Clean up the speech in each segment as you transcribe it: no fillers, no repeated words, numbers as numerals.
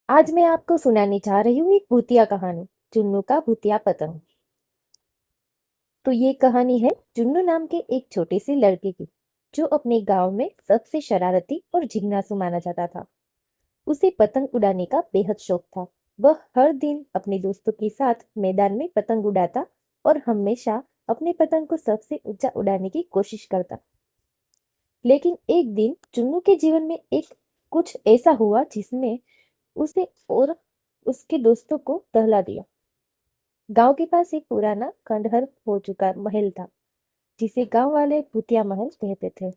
आज मैं आपको सुनाने जा रही हूँ एक भूतिया कहानी, चुन्नू का भूतिया पतंग। तो ये कहानी है चुन्नू नाम के एक छोटे से लड़के की, जो अपने गांव में सबसे शरारती और जिज्ञासु माना जाता था। उसे पतंग उड़ाने का बेहद शौक था। वह हर दिन अपने दोस्तों के साथ मैदान में पतंग उड़ाता और हमेशा अपने पतंग को सबसे ऊंचा उड़ाने की कोशिश करता। लेकिन एक दिन चुन्नू के जीवन में एक कुछ ऐसा हुआ जिसने उसे और उसके दोस्तों को दहला दिया। गांव के पास एक पुराना खंडहर हो चुका महल था, जिसे गांव वाले भूतिया महल कहते थे।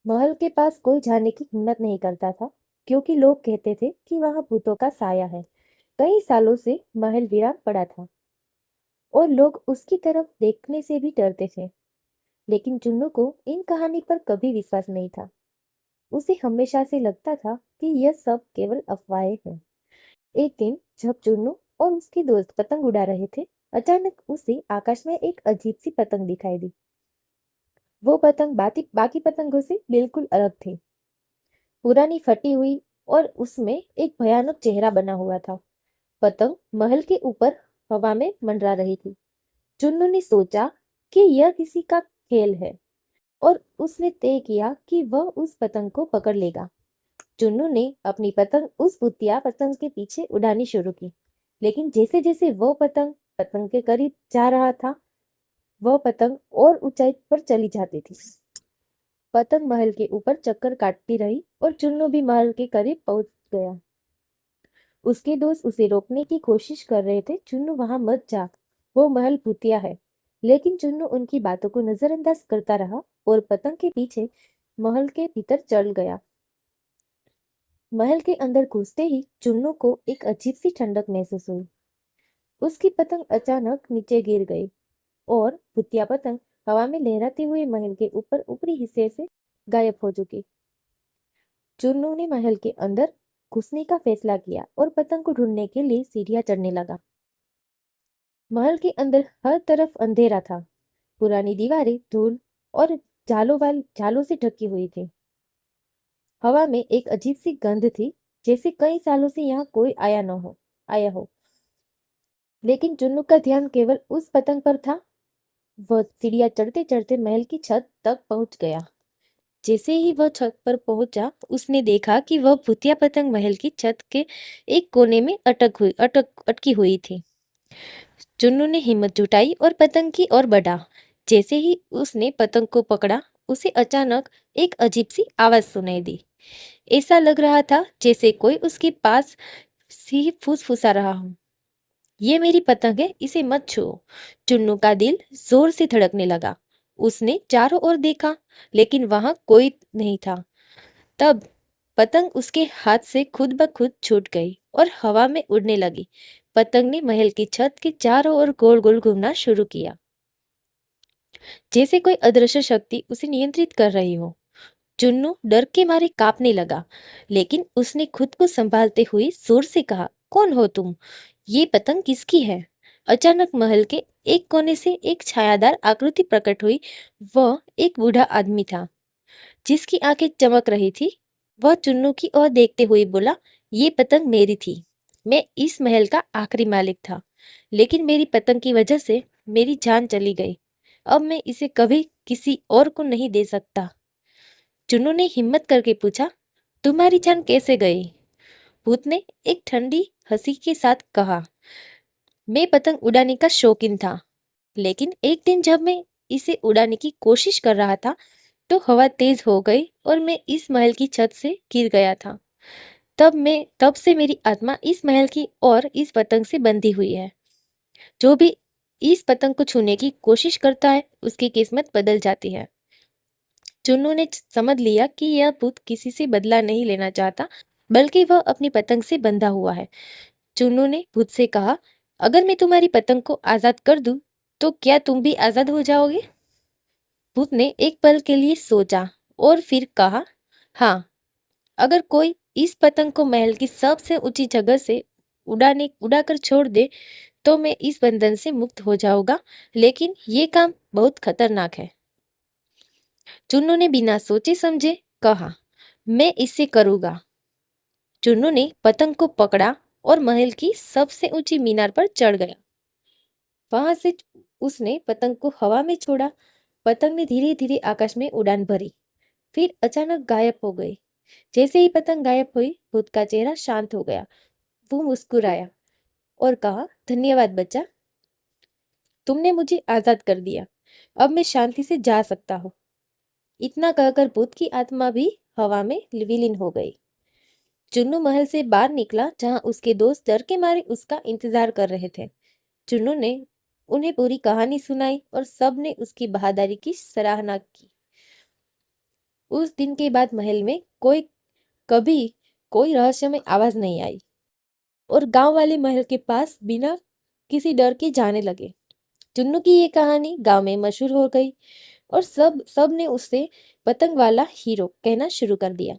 महल के पास कोई जाने की हिम्मत नहीं करता था, क्योंकि लोग कहते थे कि वहां भूतों का साया है। कई सालों से महल वीरान पड़ा था और लोग उसकी तरफ देखने से भी डरते थे। लेकिन चुन्नू को इन कहानी पर कभी विश्वास नहीं था। उसे हमेशा से लगता था कि यह सब केवल अफवाहें हैं। एक दिन जब चुन्नू और उसके दोस्त पतंग उड़ा रहे थे, अचानक उसे आकाश में एक अजीब सी पतंग दिखाई दी। वो पतंग बाकी बाकी पतंगों से बिल्कुल अलग थी। पुरानी फटी हुई और उसमें एक भयानक चेहरा बना हुआ था। पतंग महल के ऊपर हवा में मंडरा रही थी। चुन्नू ने सोचा कि यह किसी का खेल है और उसने तय किया कि वह उस पतंग को पकड़ लेगा। चुन्नू ने अपनी पतंग उस भूतिया पतंग के पीछे उड़ानी शुरू की। लेकिन जैसे जैसे वो पतंग पतंग के करीब जा रहा था, वह पतंग और ऊंचाई पर चली जाती थी। पतंग महल के ऊपर चक्कर काटती रही और चुन्नू भी महल के करीब पहुंच गया। उसके दोस्त उसे रोकने की कोशिश कर रहे थे, चुन्नू वहां मत जा, वो महल भूतिया है। लेकिन चुन्नू उनकी बातों को नजरअंदाज करता रहा और पतंग के पीछे महल के भीतर चल गया। महल के अंदर घुसते ही चुन्नू को एक अजीब सी ठंडक महसूस हुई। उसकी पतंग अचानक नीचे गिर गई और भुतिया पतंग हवा में लहराते हुए महल के ऊपर ऊपरी हिस्से से गायब हो चुकी। चुन्नू ने महल के अंदर घुसने का फैसला किया और पतंग को ढूंढने के लिए सीढ़ियां चढ़ने लगा। महल के अंदर हर तरफ अंधेरा था। पुरानी दीवारें धूल और जालों से ढकी हुई थी। हवा में एक अजीब सी गंध थी, जैसे कई सालों से यहाँ कोई आया हो। लेकिन चुन्नू का ध्यान केवल उस पतंग पर था। वह सीढ़ियां चढ़ते चढ़ते महल की छत तक पहुंच गया। जैसे ही वह छत पर पहुंचा, उसने देखा कि वह भूतिया पतंग महल की छत के एक कोने में अटकी हुई थी। चुन्नू ने हिम्मत जुटाई और पतंग की ओर बढ़ा। जैसे ही उसने पतंग को पकड़ा, उसे अचानक एक अजीब सी आवाज सुनाई दी। ऐसा लग रहा था जैसे कोई उसके पास सी फुसफुसा रहा हो। ये मेरी पतंग है, इसे मत छुओ। चुन्नू का दिल जोर से धड़कने लगा। उसने चारों ओर देखा, लेकिन वहां कोई नहीं था। तब पतंग उसके हाथ से खुद ब खुद छूट गई और हवा में उड़ने लगी। पतंग ने महल की छत के चारों ओर गोल गोल घूमना शुरू किया, जैसे कोई अदृश्य शक्ति उसे नियंत्रित कर रही हो। चुन्नू डर के मारे कांपने लगा, लेकिन उसने खुद को संभालते हुए जोर से कहा, कौन हो तुम? ये पतंग किसकी है? अचानक महल के एक कोने से एक छायादार आकृति प्रकट हुई। वह एक बूढ़ा आदमी था, जिसकी आंखें चमक रही थी। वह चुन्नू की ओर देखते हुए बोला, ये पतंग मेरी थी। मैं इस महल का आखिरी मालिक था, लेकिन मेरी पतंग की वजह से मेरी जान चली गई। अब मैं इसे कभी किसी और को नहीं दे सकता। चुन्नू ने हिम्मत करके पूछा, तुम्हारी जान कैसे गई? भूत ने एक ठंडी हंसी के साथ कहा, मैं पतंग उड़ाने का शौकीन था, लेकिन एक दिन जब मैं इसे उड़ाने की कोशिश कर रहा था, तो हवा तेज हो गई और मैं इस महल की छत से गिर गया था। तब से मेरी आत्मा इस महल की और इस पतंग से बंधी हुई है। जो भी इस पतंग को छूने की कोशिश करता है, उसकी किस्मत बदल जाती है। चुन्नू ने समझ लिया कि यह भूत किसी से बदला नहीं लेना चाहता, बल्कि वह अपनी पतंग से बंधा हुआ है। चुन्नू ने भूत से कहा, अगर मैं तुम्हारी पतंग को आजाद कर दूं, तो क्या तुम भी आजाद हो जाओगे? भूत ने एक पल के लिए सोचा और फिर कहा, हाँ, अगर कोई इस पतंग को महल की सबसे ऊंची जगह से उड़ाकर छोड़ दे, तो मैं इस बंधन से मुक्त हो जाऊंगा। लेकिन ये काम बहुत खतरनाक है। चुन्नू ने बिना सोचे समझे कहा, मैं इसे करूंगा। चुन्नू ने पतंग को पकड़ा और महल की सबसे ऊंची मीनार पर चढ़ गया। वहां से उसने पतंग को हवा में छोड़ा। पतंग ने धीरे धीरे आकाश में उड़ान भरी, फिर अचानक गायब हो गई। जैसे ही पतंग गायब हुई, भूत का चेहरा शांत हो गया। वो मुस्कुराया और कहा, धन्यवाद बच्चा, तुमने मुझे आजाद कर दिया। अब मैं शांति से जा सकता हूँ। इतना कहकर भूत की आत्मा भी हवा में विलीन हो गई। चुन्नू महल से बाहर निकला, जहाँ उसके दोस्त डर के मारे उसका इंतजार कर रहे थे। चुन्नू ने उन्हें पूरी कहानी सुनाई और सब ने उसकी बहादुरी की सराहना की। उस दिन के बाद महल में कभी कोई रहस्यमय आवाज नहीं आई और गांव वाले महल के पास बिना किसी डर के जाने लगे। चुन्नू की ये कहानी गांव में मशहूर हो गई और सब ने उससे पतंग वाला हीरो कहना शुरू कर दिया।